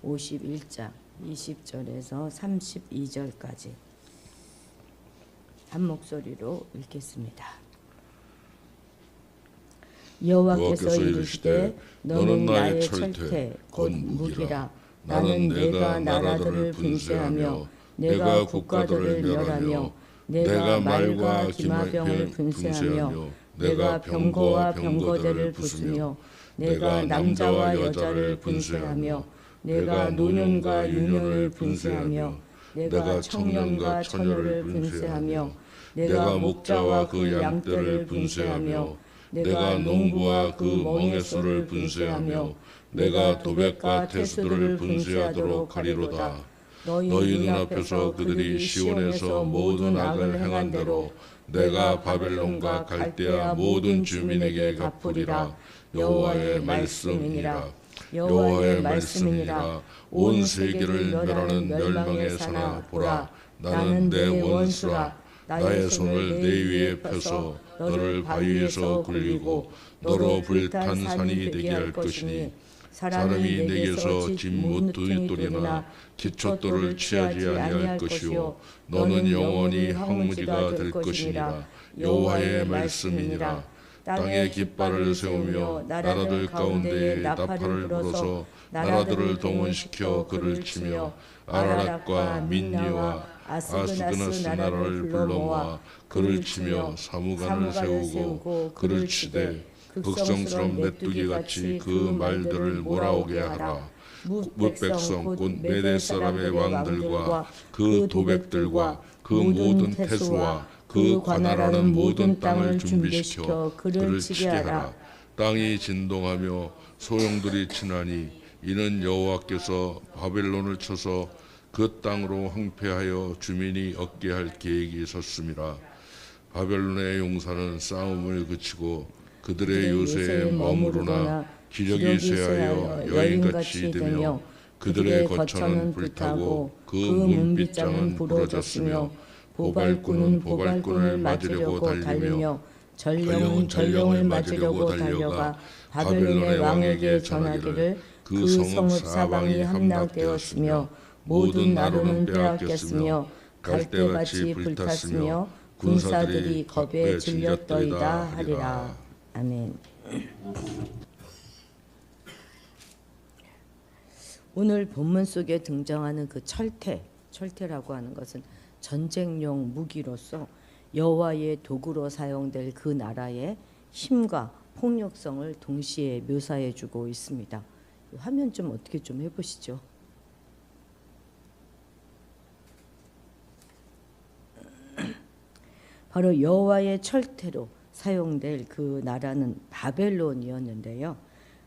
51장 20절에서 32절까지 한 목소리로 읽겠습니다. 여호와께서 이르시되 너는 나의 철퇴 곧 무기라. 나는 내가 나라들을 분쇄하며 내가 국가들을 멸하며 내가 말과 기마병을 분쇄하며 내가 병거와 병거들을 부수며 내가 남자와 여자를 분쇄하며 내가 노년과 유년을 분쇄하며 내가 청년과 처녀를 분쇄하며 내가 목자와 그 양떼를 분쇄하며 내가 농부와 그 멍에수를 분쇄하며 내가 도백과 태수들을 분쇄하도록 하리로다. 너희 눈앞에서 그들이 시온에서 모든 악을 행한 대로 내가 바벨론과 갈대아 모든 주민에게 갚으리라. 여호와의 말씀이니라. 여호와의 말씀이니라. 온 세계를 멸하는 멸망의 산아 보라. 나는 내 원수라. 나의 손을 내 위에 펴서 너를 바위에서 굴리고 너로 불탄 산이 되게 할 것이니 사람이 내게서 집 못 두리나 기초돌을 취하지 아니할 것이요 너는 영원히 황무지가 될 것이니라. 여호와의 말씀이니라. 땅에 깃발을 세우며 나라들 가운데에 나팔을 불어서 나라들을 동원시켜 그를 치며 아라락과 민니와 아스그나스 나라를 불러 모아 그를 치며 사무관을 세우고 그를 치되 극성스러운 메뚜기같이 그 말들을 몰아오게 하라. 뭇백성 곧 메대 사람의 왕들과 그 도백들과 그 모든 태수와 그 관할하는 모든 땅을 준비시켜 그를 치게 하라. 땅이 진동하며 소용돌이 치나니 이는 여호와께서 바벨론을 쳐서 그 땅으로 황폐하여 주민이 얻게 할 계획이 섰음이라. 바벨론의 용사는 싸움을 그치고 그들의 요새에 머무르나 기력이 쇠하여 여인같이 되며 그들의 거처는 불타고 그 문빗장은 부러졌으며 보발꾼은 보발꾼을 맞으려고 달리며 전령은 전령을 맞으려고 달려가 바벨론의 왕에게 전하기를 그 성읍 사방이 함락되었으며 모든 나루는 빼앗겼으며 갈대같이 불탔으며 군사들이 겁에 질렸더이다 하리라. 아멘. 오늘 본문 속에 등장하는 그 철퇴라고 하는 것은 전쟁용 무기로서 여호와의 도구로 사용될 그 나라의 힘과 폭력성을 동시에 묘사해주고 있습니다. 화면 좀 어떻게 좀 해보시죠. 바로 여호와의 철퇴로 사용될 그 나라는 바벨론이었는데요.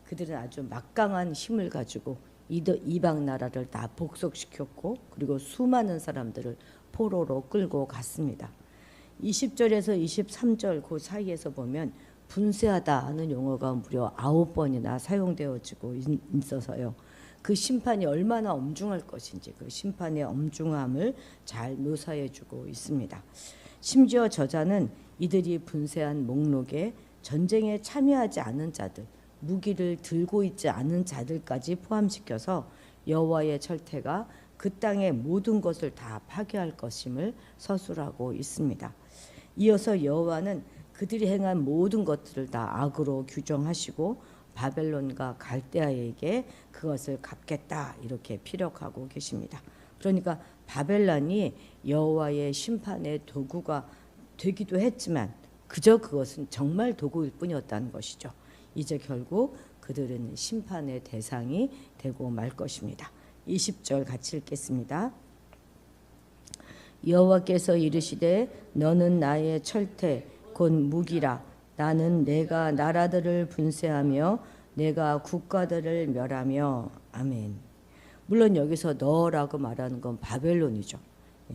그들은 아주 막강한 힘을 가지고 이방 나라를 다 복속시켰고 그리고 수많은 사람들을 포로로 끌고 갔습니다. 20절에서 23절 그 사이에서 보면 분쇄하다 하는 용어가 무려 9번이나 사용되어지고 있어서요. 그 심판이 얼마나 엄중할 것인지 그 심판의 엄중함을 잘 묘사해주고 있습니다. 심지어 저자는 이들이 분쇄한 목록에 전쟁에 참여하지 않은 자들, 무기를 들고 있지 않은 자들까지 포함시켜서 여호와의 철퇴가 그 땅의 모든 것을 다 파괴할 것임을 서술하고 있습니다. 이어서 여호와는 그들이 행한 모든 것들을 다 악으로 규정하시고 바벨론과 갈대아에게 그것을 갚겠다 이렇게 피력하고 계십니다. 그러니까 바벨론이 여호와의 심판의 도구가 되기도 했지만 그저 그것은 정말 도구일 뿐이었다는 것이죠. 이제 결국 그들은 심판의 대상이 되고 말 것입니다. 20절 같이 읽겠습니다. 여호와께서 이르시되 너는 나의 철퇴 곧 무기라. 나는 내가 나라들을 분쇄하며 내가 국가들을 멸하며. 아멘. 물론 여기서 너라고 말하는 건 바벨론이죠.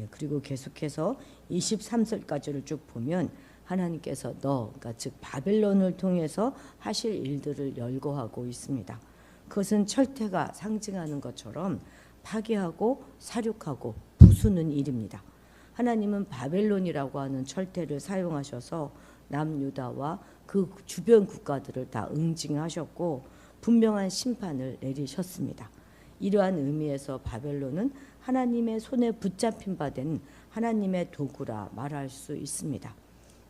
그리고 계속해서 23절까지를 쭉 보면 하나님께서 그러니까 즉 바벨론을 통해서 하실 일들을 열거하고 있습니다. 그것은 철퇴가 상징하는 것처럼 파괴하고 살육하고 부수는 일입니다. 하나님은 바벨론이라고 하는 철퇴를 사용하셔서 남유다와 그 주변 국가들을 다 응징하셨고 분명한 심판을 내리셨습니다. 이러한 의미에서 바벨론은 하나님의 손에 붙잡힌 바 된 하나님의 도구라 말할 수 있습니다.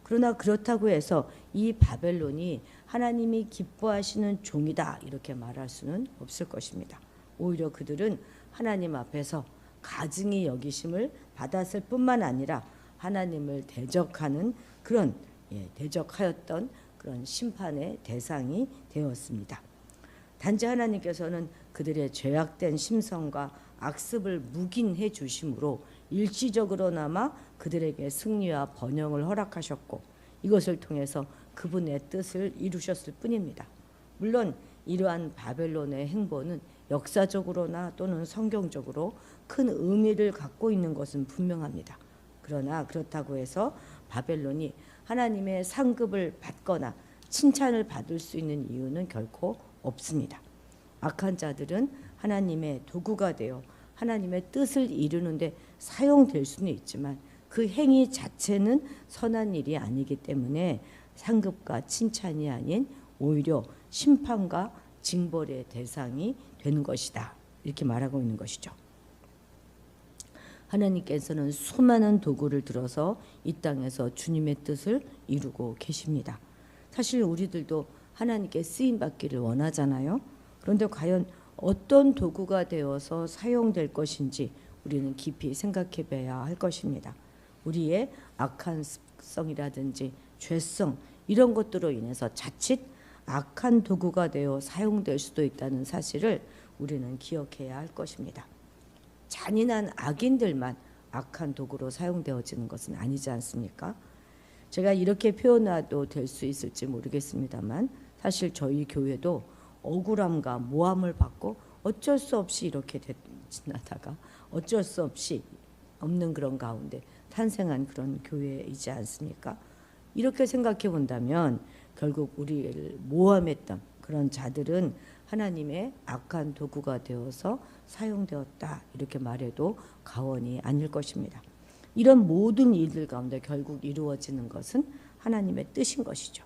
그러나 그렇다고 해서 이 바벨론이 하나님이 기뻐하시는 종이다 이렇게 말할 수는 없을 것입니다. 오히려 그들은 하나님 앞에서 가증히 여기심을 받았을 뿐만 아니라 하나님을 대적하는 그런 대적하였던 그런 심판의 대상이 되었습니다. 단지 하나님께서는 그들의 죄악된 심성과 악습을 묵인해 주심으로 일시적으로나마 그들에게 승리와 번영을 허락하셨고 이것을 통해서 그분의 뜻을 이루셨을 뿐입니다. 물론 이러한 바벨론의 행보는 역사적으로나 또는 성경적으로 큰 의미를 갖고 있는 것은 분명합니다. 그러나 그렇다고 해서 바벨론이 하나님의 상급을 받거나 칭찬을 받을 수 있는 이유는 결코 없습니다. 악한 자들은 하나님의 도구가 되어 하나님의 뜻을 이루는데 사용될 수는 있지만 그 행위 자체는 선한 일이 아니기 때문에 상급과 칭찬이 아닌 오히려 심판과 징벌의 대상이 되는 것이다. 이렇게 말하고 있는 것이죠. 하나님께서는 수많은 도구를 들어서 이 땅에서 주님의 뜻을 이루고 계십니다. 사실 우리들도 하나님께 쓰임 받기를 원하잖아요. 그런데 과연 어떤 도구가 되어서 사용될 것인지 우리는 깊이 생각해 봐야 할 것입니다. 우리의 악한 습성이라든지 죄성 이런 것들로 인해서 자칫 악한 도구가 되어 사용될 수도 있다는 사실을 우리는 기억해야 할 것입니다. 잔인한 악인들만 악한 도구로 사용되어지는 것은 아니지 않습니까? 제가 이렇게 표현해도 될 수 있을지 모르겠습니다만 사실 저희 교회도 억울함과 모함을 받고 어쩔 수 없이 이렇게 지나다가 어쩔 수 없이 없는 그런 가운데 탄생한 그런 교회이지 않습니까? 이렇게 생각해 본다면 결국 우리를 모함했던 그런 자들은 하나님의 악한 도구가 되어서 사용되었다 이렇게 말해도 과언이 아닐 것입니다. 이런 모든 일들 가운데 결국 이루어지는 것은 하나님의 뜻인 것이죠.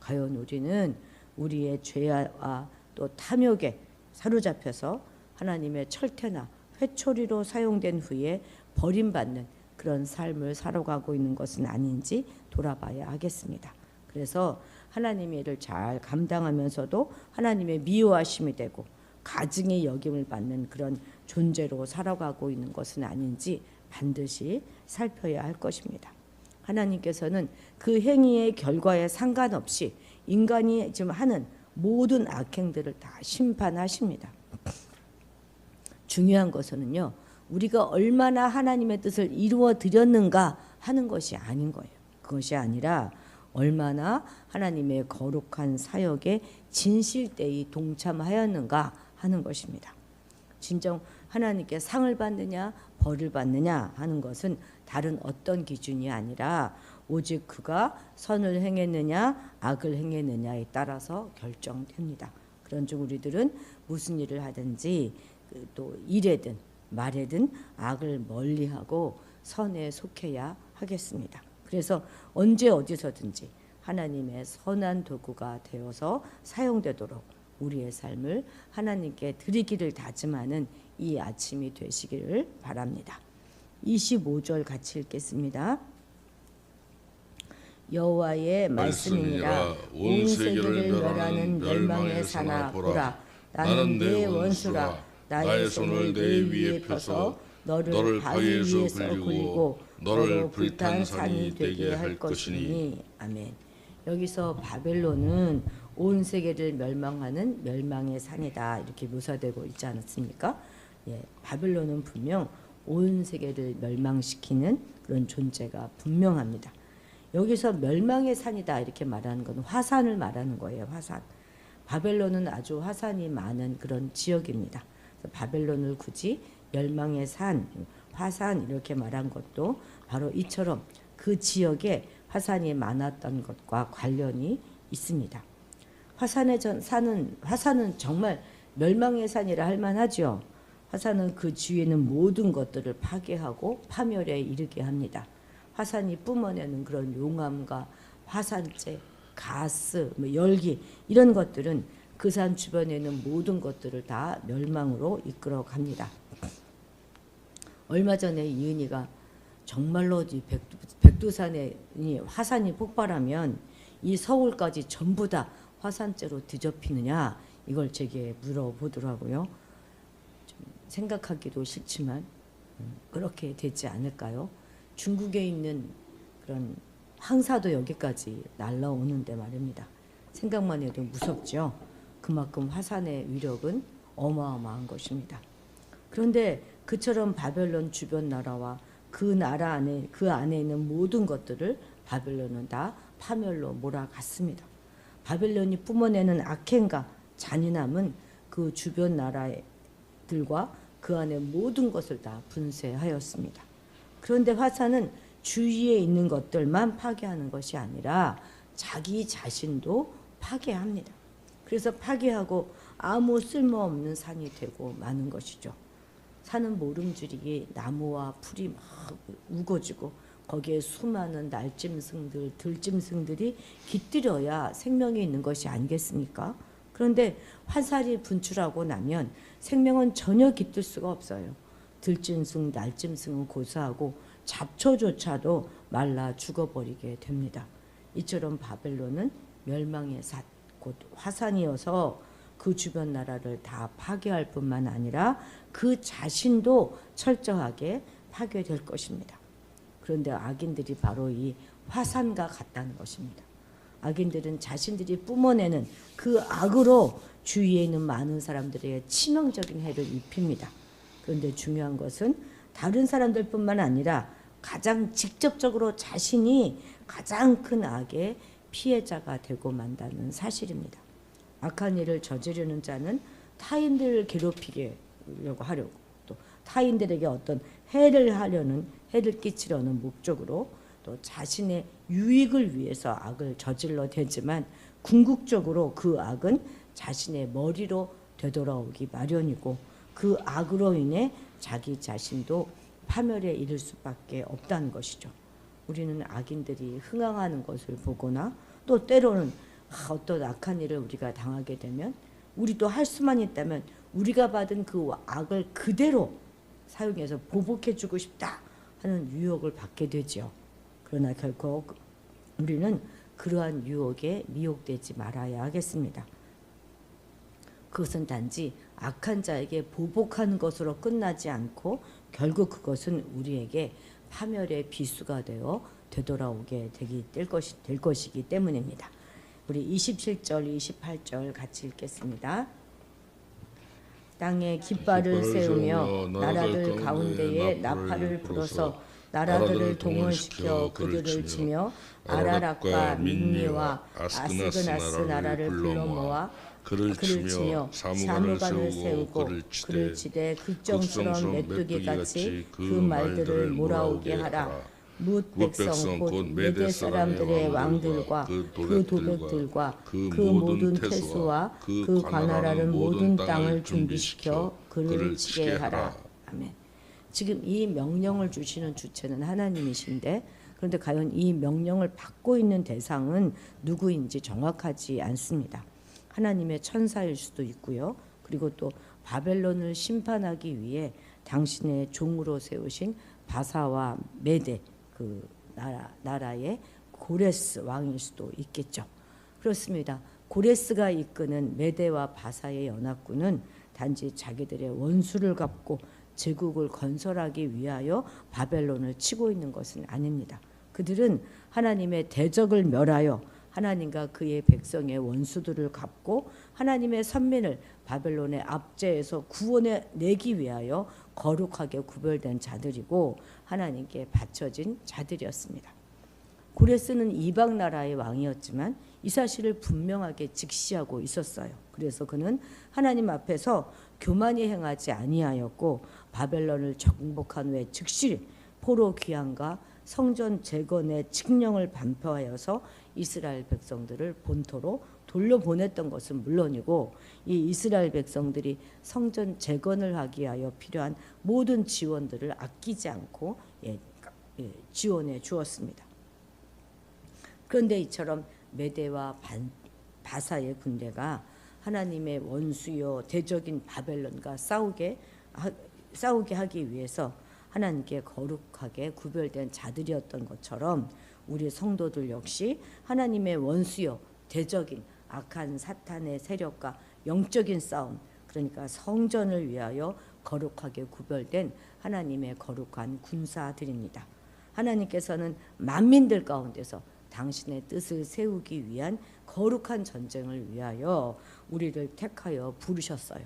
과연 우리는 우리의 죄와 또 탐욕에 사로잡혀서 하나님의 철퇴나 회초리로 사용된 후에 버림받는 그런 삶을 살아가고 있는 것은 아닌지 돌아봐야 하겠습니다. 그래서 하나님의 일을 잘 감당하면서도 하나님의 미워하심이 되고 가증히 여김을 받는 그런 존재로 살아가고 있는 것은 아닌지 반드시 살펴야 할 것입니다. 하나님께서는 그 행위의 결과에 상관없이 인간이 지금 하는 모든 악행들을 다 심판하십니다. 중요한 것은요, 우리가 얼마나 하나님의 뜻을 이루어 드렸는가 하는 것이 아닌 거예요. 그것이 아니라 얼마나 하나님의 거룩한 사역에 진실되이 동참하였는가 하는 것입니다. 진정 하나님께 상을 받느냐 벌을 받느냐 하는 것은 다른 어떤 기준이 아니라 오직 그가 선을 행했느냐 악을 행했느냐에 따라서 결정됩니다. 그런즉 우리들은 무슨 일을 하든지 또 일에든 말에든 악을 멀리하고 선에 속해야 하겠습니다. 그래서 언제 어디서든지 하나님의 선한 도구가 되어서 사용되도록 우리의 삶을 하나님께 드리기를 다짐하는 이 아침이 되시기를 바랍니다. 25절 같이 읽겠습니다. 여호와의 말씀이니라 온 세계를 멸하는 멸망의 사나 보라 나는 네 원수라 나의 손을 네 위에 펴서 너를 바위 위에서 굴리고 너를 불탄 산이 되게 할 것이니 아멘. 여기서 바벨론은 온 세계를 멸망하는 멸망의 산이다 이렇게 묘사되고 있지 않았습니까? 바벨론은 분명 온 세계를 멸망시키는 그런 존재가 분명합니다. 여기서 멸망의 산이다 이렇게 말하는 건 화산을 말하는 거예요. 화산. 바벨론은 아주 화산이 많은 그런 지역입니다. 바벨론을 굳이 멸망의 산, 화산 이렇게 말한 것도 바로 이처럼 그 지역에 화산이 많았던 것과 관련이 있습니다. 화산은 정말 멸망의 산이라 할 만하죠. 화산은 그 주위에 있는 모든 것들을 파괴하고 파멸에 이르게 합니다. 화산이 뿜어내는 그런 용암과 화산재, 가스, 열기 이런 것들은 그 산 주변에 있는 모든 것들을 다 멸망으로 이끌어 갑니다. 얼마 전에 이은희가 정말로 이 백두산에 이 화산이 폭발하면 이 서울까지 전부 다 화산재로 뒤덮이느냐 이걸 제게 물어보더라고요. 좀 생각하기도 싫지만 그렇게 되지 않을까요? 중국에 있는 그런 황사도 여기까지 날라오는데 말입니다. 생각만 해도 무섭죠. 그만큼 화산의 위력은 어마어마한 것입니다. 그런데 그처럼 바벨론 주변 나라와 그 나라 안에 그 안에 있는 모든 것들을 바벨론은 다 파멸로 몰아갔습니다. 바벨론이 뿜어내는 악행과 잔인함은 그 주변 나라들과 그 안에 모든 것을 다 분쇄하였습니다. 그런데 화산은 주위에 있는 것들만 파괴하는 것이 아니라 자기 자신도 파괴합니다. 그래서 파괴하고 아무 쓸모없는 산이 되고 마는 것이죠. 산은 모름지기 나무와 풀이 막 우거지고 거기에 수많은 날짐승들, 들짐승들이 깃들여야 생명이 있는 것이 아니겠습니까? 그런데 화살이 분출하고 나면 생명은 전혀 깃들 수가 없어요. 들짐승, 날짐승은 고사하고 잡초조차도 말라 죽어버리게 됩니다. 이처럼 바벨론은 멸망의 삿, 곧 화산이어서 그 주변 나라를 다 파괴할 뿐만 아니라 그 자신도 철저하게 파괴될 것입니다. 그런데 악인들이 바로 이 화산과 같다는 것입니다. 악인들은 자신들이 뿜어내는 그 악으로 주위에 있는 많은 사람들에게 치명적인 해를 입힙니다. 그런데 중요한 것은 다른 사람들뿐만 아니라 가장 직접적으로 자신이 가장 큰 악의 피해자가 되고 만다는 사실입니다. 악한 일을 저지르는 자는 타인들을 괴롭히려고 하려고 또 타인들에게 어떤 해를 끼치려는 목적으로 또 자신의 유익을 위해서 악을 저질러 대지만 궁극적으로 그 악은 자신의 머리로 되돌아오기 마련이고 그 악으로 인해 자기 자신도 파멸에 이를 수밖에 없다는 것이죠. 우리는 악인들이 흥황하는 것을 보거나 또 때로는 어떤 악한 일을 우리가 당하게 되면 우리도 할 수만 있다면 우리가 받은 그 악을 그대로 사용해서 보복해주고 싶다 하는 유혹을 받게 되죠. 그러나 결코 우리는 그러한 유혹에 미혹되지 말아야 하겠습니다. 그것은 단지 악한 자에게 보복하는 것으로 끝나지 않고 결국 그것은 우리에게 파멸의 비수가 되돌아오게 될 것이기 때문입니다. 우리 27절, 28절 같이 읽겠습니다. 땅에 깃발을 세우며 나라들 가운데에 나팔을 불어서 나라들을 동원시켜 그들을 치며 아라락과 민니와 아스그나스 나라를 불러 모아 그를 치며 사무관을 세우고 그를 치되 극정스러운 메뚜기같이 그 말들을 몰아오게 하라. 뭇 백성 곧 메대 사람들의 왕들과 그 도백들과 그 모든 태수와 그 관할하는 모든 땅을 준비시켜 그를 치게 하라. 아멘. 지금 이 명령을 주시는 주체는 하나님이신데 그런데 과연 이 명령을 받고 있는 대상은 누구인지 정확하지 않습니다. 하나님의 천사일 수도 있고요. 그리고 또 바벨론을 심판하기 위해 당신의 종으로 세우신 바사와 메대 그 나라의 고레스 왕일 수도 있겠죠. 그렇습니다. 고레스가 이끄는 메대와 바사의 연합군은 단지 자기들의 원수를 갚고 제국을 건설하기 위하여 바벨론을 치고 있는 것은 아닙니다. 그들은 하나님의 대적을 멸하여 하나님과 그의 백성의 원수들을 갚고 하나님의 선민을 바벨론의 압제에서 구원해 내기 위하여 거룩하게 구별된 자들이고 하나님께 바쳐진 자들이었습니다. 고레스는 이방 나라의 왕이었지만 이 사실을 분명하게 직시하고 있었어요. 그래서 그는 하나님 앞에서 교만히 행하지 아니하였고 바벨론을 정복한 후에 즉시 포로 귀환과 성전 재건의 칙령을 반포하여서 이스라엘 백성들을 본토로 돌려보냈던 것은 물론이고 이 이스라엘 백성들이 성전 재건을 하기 위하여 필요한 모든 지원들을 아끼지 않고 지원해 주었습니다. 그런데 이처럼 메대와 바사의 군대가 하나님의 원수요 대적인 바벨론과 싸우게 하기 위해서 하나님께 거룩하게 구별된 자들이었던 것처럼 우리 성도들 역시 하나님의 원수요 대적인 악한 사탄의 세력과 영적인 싸움, 그러니까 성전을 위하여 거룩하게 구별된 하나님의 거룩한 군사들입니다. 하나님께서는 만민들 가운데서 당신의 뜻을 세우기 위한 거룩한 전쟁을 위하여 우리를 택하여 부르셨어요.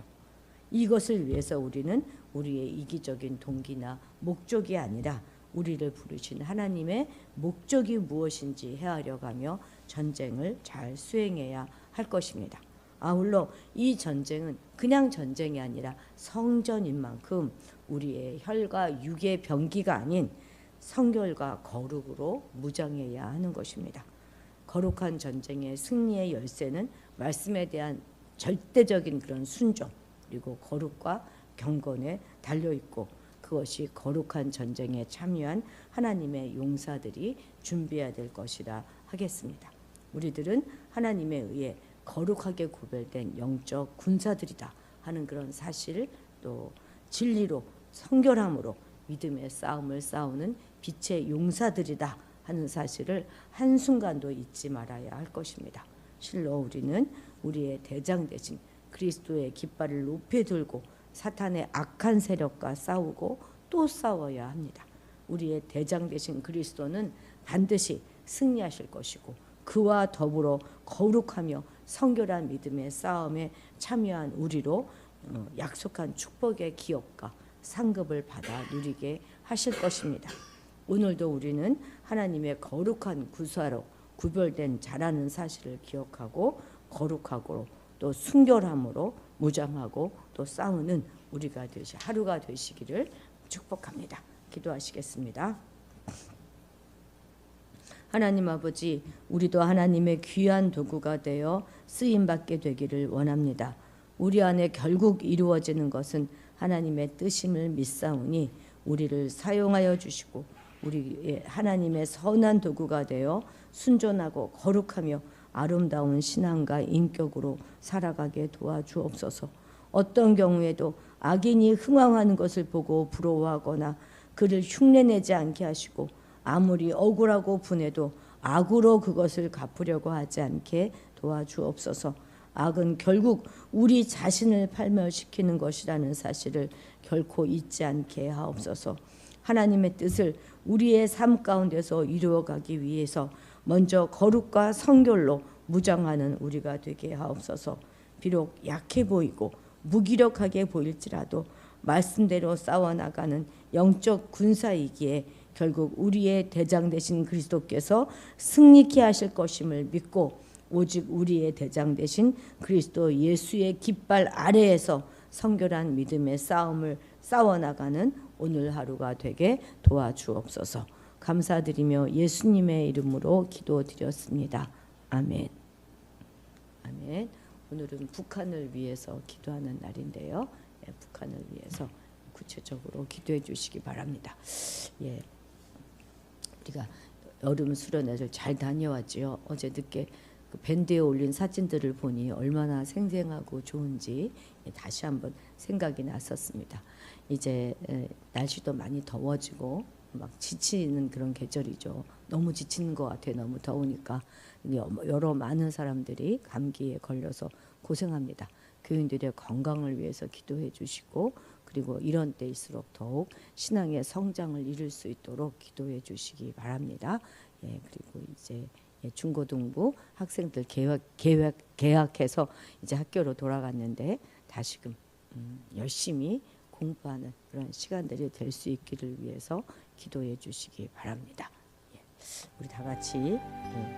이것을 위해서 우리는 우리의 이기적인 동기나 목적이 아니라 우리를 부르신 하나님의 목적이 무엇인지 헤아려가며 전쟁을 잘 수행해야 할 것입니다. 아울러 이 전쟁은 그냥 전쟁이 아니라 성전인 만큼 우리의 혈과 육의 병기가 아닌 성결과 거룩으로 무장해야 하는 것입니다. 거룩한 전쟁의 승리의 열쇠는 말씀에 대한 절대적인 그런 순종 그리고 거룩과 경건에 달려있고, 그것이 거룩한 전쟁에 참여한 하나님의 용사들이 준비해야 될 것이라 하겠습니다. 우리들은 하나님에 의해 거룩하게 구별된 영적 군사들이다 하는 그런 사실, 또 진리로 성결함으로 믿음의 싸움을 싸우는 빛의 용사들이다 하는 사실을 한순간도 잊지 말아야 할 것입니다. 실로 우리는 우리의 대장 되신 그리스도의 깃발을 높이 들고 사탄의 악한 세력과 싸우고 또 싸워야 합니다. 우리의 대장 되신 그리스도는 반드시 승리하실 것이고, 그와 더불어 거룩하며 성결한 믿음의 싸움에 참여한 우리로 약속한 축복의 기업과 상급을 받아 누리게 하실 것입니다. 오늘도 우리는 하나님의 거룩한 구사로 구별된 자라는 사실을 기억하고 거룩하고 또 순결함으로 무장하고 또 싸우는 우리가 하루가 되시기를 축복합니다. 기도하시겠습니다. 하나님 아버지, 우리도 하나님의 귀한 도구가 되어 쓰임받게 되기를 원합니다. 우리 안에 결국 이루어지는 것은 하나님의 뜻임을 믿사오니 우리를 사용하여 주시고 우리의 하나님의 선한 도구가 되어 순전하고 거룩하며 아름다운 신앙과 인격으로 살아가게 도와주옵소서. 어떤 경우에도 악인이 흥황하는 것을 보고 부러워하거나 그를 흉내내지 않게 하시고, 아무리 억울하고 분해도 악으로 그것을 갚으려고 하지 않게 도와주옵소서. 악은 결국 우리 자신을 팔멸시키는 것이라는 사실을 결코 잊지 않게 하옵소서. 하나님의 뜻을 우리의 삶 가운데서 이루어가기 위해서 먼저 거룩과 성결로 무장하는 우리가 되게 하옵소서. 비록 약해 보이고 무기력하게 보일지라도 말씀대로 싸워나가는 영적 군사이기에 결국 우리의 대장 되신 그리스도께서 승리케 하실 것임을 믿고, 오직 우리의 대장 되신 그리스도 예수의 깃발 아래에서 성결한 믿음의 싸움을 싸워나가는 오늘 하루가 되게 도와주옵소서. 감사드리며 예수님의 이름으로 기도드렸습니다. 아멘. 아멘. 오늘은 북한을 위해서 기도하는 날인데요. 예, 북한을 위해서 구체적으로 기도해 주시기 바랍니다. 예, 우리가 여름 수련회를 잘 다녀왔지요. 어제 늦게 그 밴드에 올린 사진들을 보니 얼마나 생생하고 좋은지 다시 한번 생각이 났었습니다. 이제 날씨도 많이 더워지고 막 지치는 그런 계절이죠. 너무 지치는 것 같아요. 너무 더우니까. 여러 많은 사람들이 감기에 걸려서 고생합니다. 교인들의 건강을 위해서 기도해 주시고, 그리고 이런 때일수록 더욱 신앙의 성장을 이룰 수 있도록 기도해 주시기 바랍니다. 예, 그리고 이제 중고등부 학생들 개학해서 이제 학교로 돌아갔는데 다시금 열심히 공부하는 그런 시간들이 될 수 있기를 위해서 기도해 주시기 바랍니다. 예, 우리 다 같이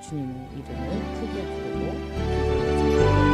주님의 이름을 크게 부르고 기도해 주시기 바랍니다.